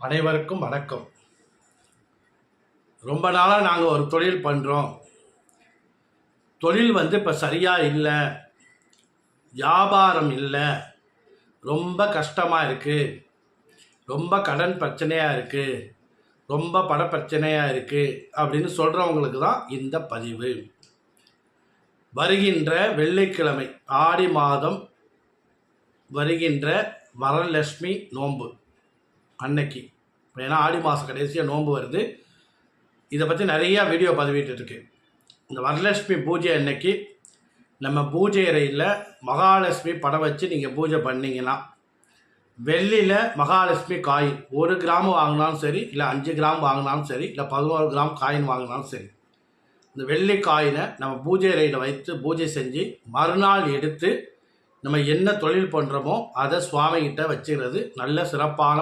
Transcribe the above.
அனைவருக்கும் வணக்கம். ரொம்ப நாளாக நாங்கள் ஒரு தொழில் பண்ணுறோம். தொழில் இப்போ சரியாக இல்லை, வியாபாரம் இல்லை, ரொம்ப கஷ்டமாக இருக்குது, ரொம்ப கடன் பிரச்சனையாக இருக்குது, ரொம்ப பண பிரச்சனையாக இருக்குது அப்படின்னு சொல்கிறவங்களுக்கு தான் இந்த பதிவு. வருகின்ற வெள்ளிக்கிழமை ஆடி மாதம் வருகின்ற வரலட்சுமி நோன்பு அன்னைக்கு, ஏன்னா ஆடி மாதம் கடைசியாக நோன்பு வருது. இதை பற்றி நிறையா வீடியோ பதிவிட்டுருக்கு. இந்த வரலட்சுமி பூஜை அன்னைக்கு நம்ம பூஜை அறையில் மகாலட்சுமி படம் வச்சு நீங்கள் பூஜை பண்ணிங்கன்னா, வெள்ளியில் மகாலட்சுமி காயின் 1 கிராம் வாங்கினாலும் சரி, இல்லை 5 கிராம் வாங்கினாலும் சரி, இல்லை 11 கிராம் காயின் வாங்கினாலும் சரி, இந்த வெள்ளி காயினை நம்ம பூஜை அறையில் வைத்து பூஜை செஞ்சு மறுநாள் எடுத்து நம்ம என்ன தொழில் பண்ணுறோமோ அதை சுவாமிகிட்ட வச்சுக்கிறது நல்ல சிறப்பான